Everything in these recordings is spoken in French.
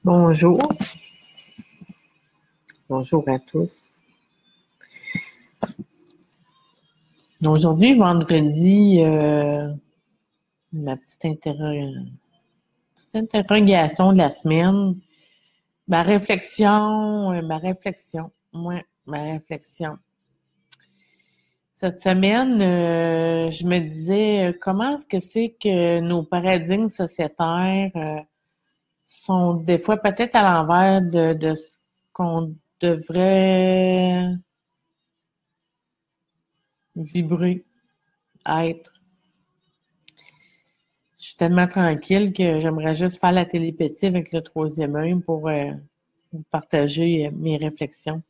Bonjour, bonjour à tous. Aujourd'hui, vendredi, ma petite interrogation de la semaine, ma réflexion. Cette semaine, je me disais, comment est-ce que c'est que nos paradigmes sociétaires sont des fois peut-être à l'envers de ce qu'on devrait vibrer, être. Je suis tellement tranquille que j'aimerais juste faire la télépathie avec le troisième œil pour vous partager mes réflexions.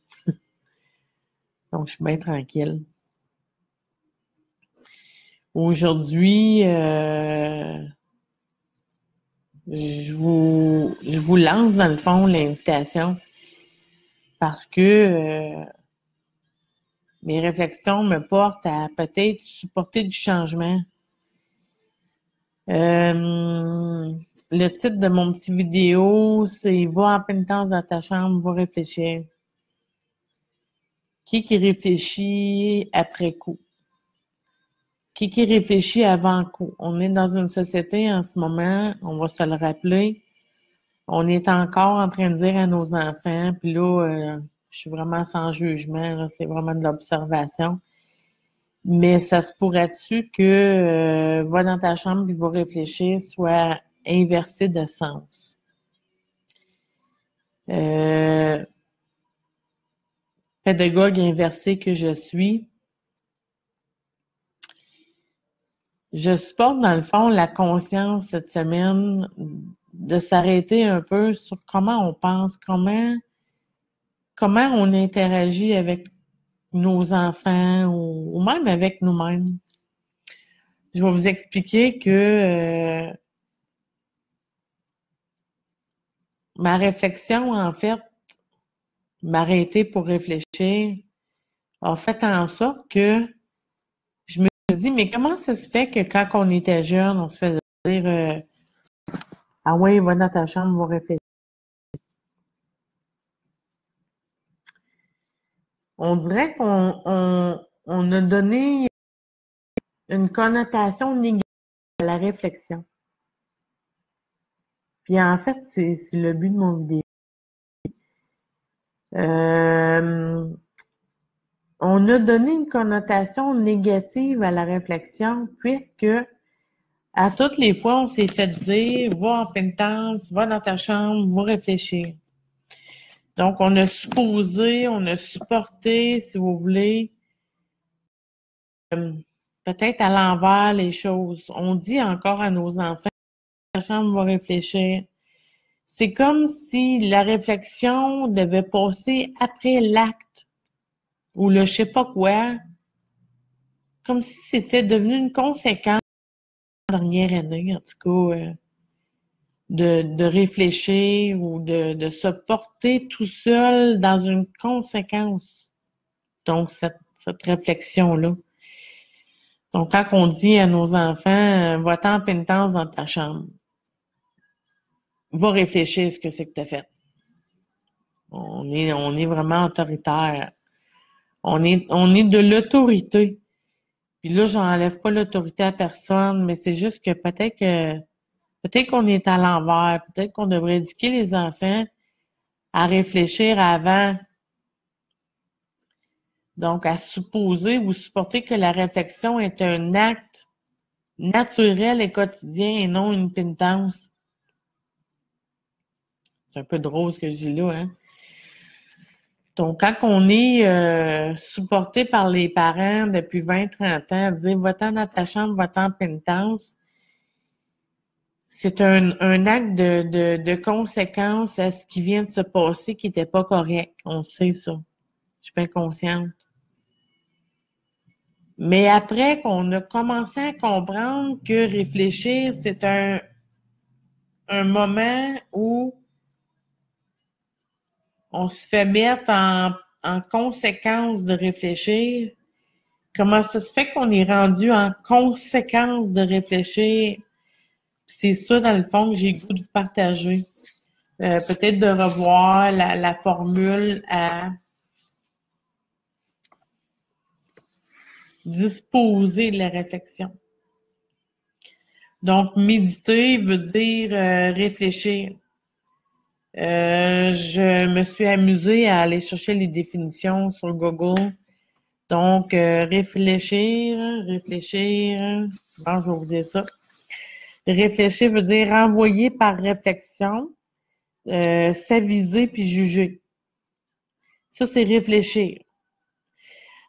Donc, je suis bien tranquille. Aujourd'hui, je vous lance dans le fond l'invitation parce que mes réflexions me portent à peut-être supporter du changement. Le titre de mon petit vidéo, c'est « Va en pénitence dans ta chambre, va réfléchir ». Qui réfléchit après coup? Qui réfléchit avant coup? On est dans une société en ce moment, on va se le rappeler, on est encore en train de dire à nos enfants, puis là, je suis vraiment sans jugement, là, c'est vraiment de l'observation, mais ça se pourrait-tu que va dans ta chambre et va réfléchir soit inversé de sens? Pédagogue inversé que je suis, je supporte dans le fond la conscience cette semaine de s'arrêter un peu sur comment on pense, comment on interagit avec nos enfants ou même avec nous-mêmes. Je vais vous expliquer que ma réflexion, en fait, m'arrêter pour réfléchir, a fait en sorte que je me dis, mais comment ça se fait que quand on était jeune, on se faisait dire ah ouais, va dans ta chambre, va réfléchir. On dirait qu'on a donné une connotation négative à la réflexion. Puis en fait, c'est le but de mon vidéo. On a donné une connotation négative à la réflexion puisque à toutes les fois, on s'est fait dire « Va en pénitence, va dans ta chambre, va réfléchir ». Donc, on a supposé, on a supporté, si vous voulez, peut-être à l'envers les choses. On dit encore à nos enfants « Ta chambre va réfléchir ». C'est comme si la réflexion devait passer après l'acte ou le je sais pas quoi, comme si c'était devenu une conséquence de la dernière année, en tout cas, de réfléchir ou de se porter tout seul dans une conséquence. Donc, cette réflexion-là. Donc, quand on dit à nos enfants, va-t'en en pénitence dans ta chambre, va réfléchir à ce que c'est que tu as fait. On est vraiment autoritaire. On est de l'autorité. Puis là, j'enlève pas l'autorité à personne, mais c'est juste que peut-être qu'on est à l'envers, peut-être qu'on devrait éduquer les enfants à réfléchir avant. Donc, à supposer ou supporter que la réflexion est un acte naturel et quotidien et non une pénitence. C'est un peu drôle ce que je dis là, hein? Donc, quand on est supporté par les parents depuis 20-30 ans, à dire « Va-t'en dans ta chambre, va-t'en en pénitence », c'est un acte de conséquence à ce qui vient de se passer qui n'était pas correct. On sait ça. Je suis bien consciente. Mais après qu'on a commencé à comprendre que réfléchir, c'est un moment où on se fait mettre en conséquence de réfléchir. Comment ça se fait qu'on est rendu en conséquence de réfléchir? C'est ça, dans le fond, que j'ai le goût de vous partager. peut-être de revoir la formule à disposer de la réflexion. Donc, méditer veut dire réfléchir. Je me suis amusée à aller chercher les définitions sur Google. Donc, réfléchir, bon, je vais vous dire ça. Réfléchir veut dire renvoyer par réflexion, s'aviser puis juger. Ça, c'est réfléchir.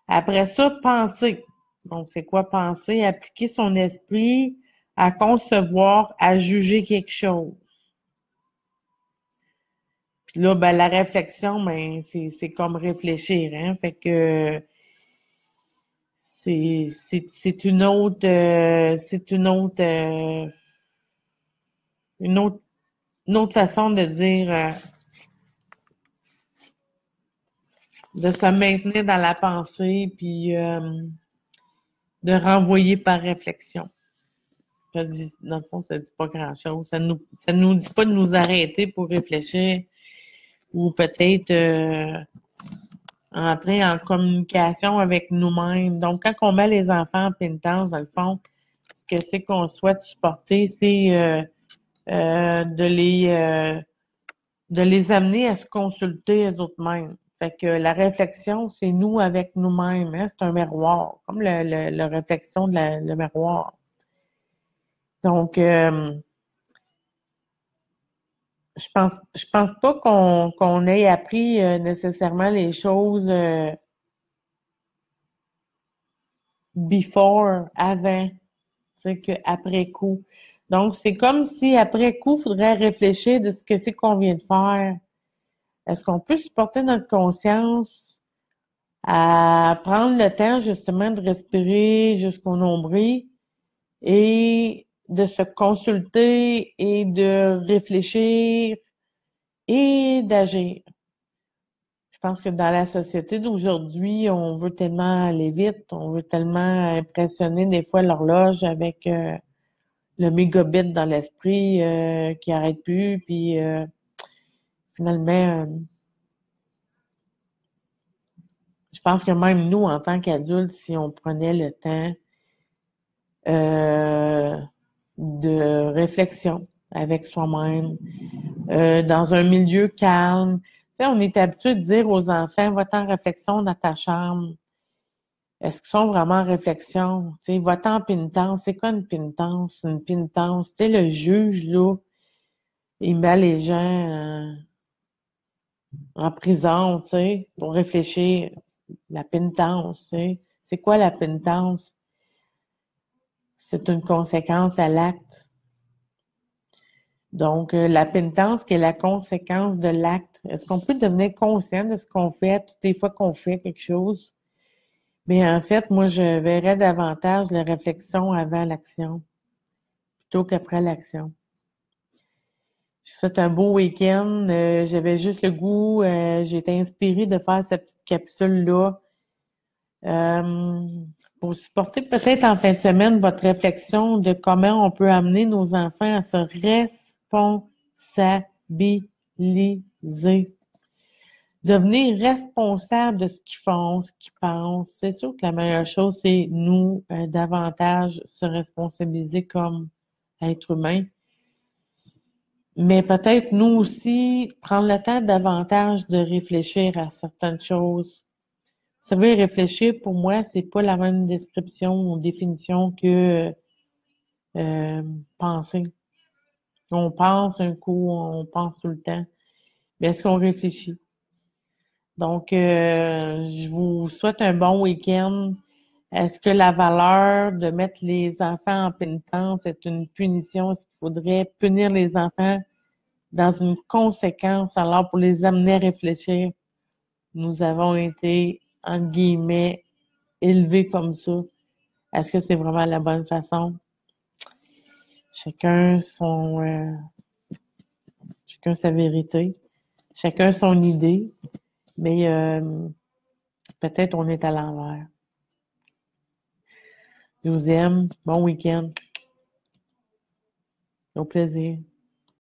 Après ça, penser. Donc, c'est quoi penser? Appliquer son esprit à concevoir, à juger quelque chose. Puis là, ben, la réflexion, ben, c'est comme réfléchir, hein. Fait que c'est une autre une autre façon de dire de se maintenir dans la pensée puis de renvoyer par réflexion. Dans le fond, ça dit pas grand-chose. Ça nous dit pas de nous arrêter pour réfléchir ou peut-être entrer en communication avec nous-mêmes. Donc, quand on met les enfants en pénitence, dans le fond, ce que c'est qu'on souhaite supporter, c'est de les amener à se consulter eux autres mêmes. Fait que la réflexion, c'est nous avec nous-mêmes. Hein? C'est un miroir, comme la réflexion de le miroir. Donc, je pense pas qu'on ait appris nécessairement les choses before, avant, tu sais, qu'après coup. Donc, c'est comme si après coup, il faudrait réfléchir de ce que c'est qu'on vient de faire. Est-ce qu'on peut supporter notre conscience à prendre le temps justement de respirer jusqu'au nombril et de se consulter et de réfléchir et d'agir? Je pense que dans la société d'aujourd'hui, on veut tellement aller vite, on veut tellement impressionner des fois l'horloge avec le mégabit dans l'esprit qui arrête plus, puis finalement, je pense que même nous, en tant qu'adultes, si on prenait le temps de réflexion avec soi-même, dans un milieu calme. Tu sais, on est habitué de dire aux enfants, va-t'en en réflexion dans ta chambre. Est-ce qu'ils sont vraiment en réflexion? Tu sais, va-t'en en pénitence. C'est quoi une pénitence? Une pénitence. Tu sais, le juge, là, il met les gens en prison, tu sais, pour réfléchir. La pénitence, tu sais. C'est quoi la pénitence? C'est une conséquence à l'acte. Donc, la pénitence qui est la conséquence de l'acte. Est-ce qu'on peut devenir conscient de ce qu'on fait toutes les fois qu'on fait quelque chose? Mais en fait, moi, je verrais davantage la réflexion avant l'action plutôt qu'après l'action. Je souhaite un beau week-end. J'avais juste le goût, j'ai été inspirée de faire cette petite capsule-là pour supporter peut-être en fin de semaine votre réflexion de comment on peut amener nos enfants à se responsabiliser. Devenir responsable de ce qu'ils font, ce qu'ils pensent. C'est sûr que la meilleure chose, c'est nous davantage se responsabiliser comme être humain. Mais peut-être nous aussi prendre le temps davantage de réfléchir à certaines choses. Vous savez, réfléchir pour moi, c'est pas la même description ou définition que penser. On pense un coup, on pense tout le temps. Mais est-ce qu'on réfléchit? Donc, je vous souhaite un bon week-end. Est-ce que la valeur de mettre les enfants en pénitence est une punition? Est-ce qu'il faudrait punir les enfants dans une conséquence alors pour les amener à réfléchir? Nous avons été, entre guillemets, élevés comme ça. Est-ce que c'est vraiment la bonne façon? Chacun chacun sa vérité, chacun son idée, mais peut-être on est à l'envers. Je vous aime. Bon week-end. Au plaisir.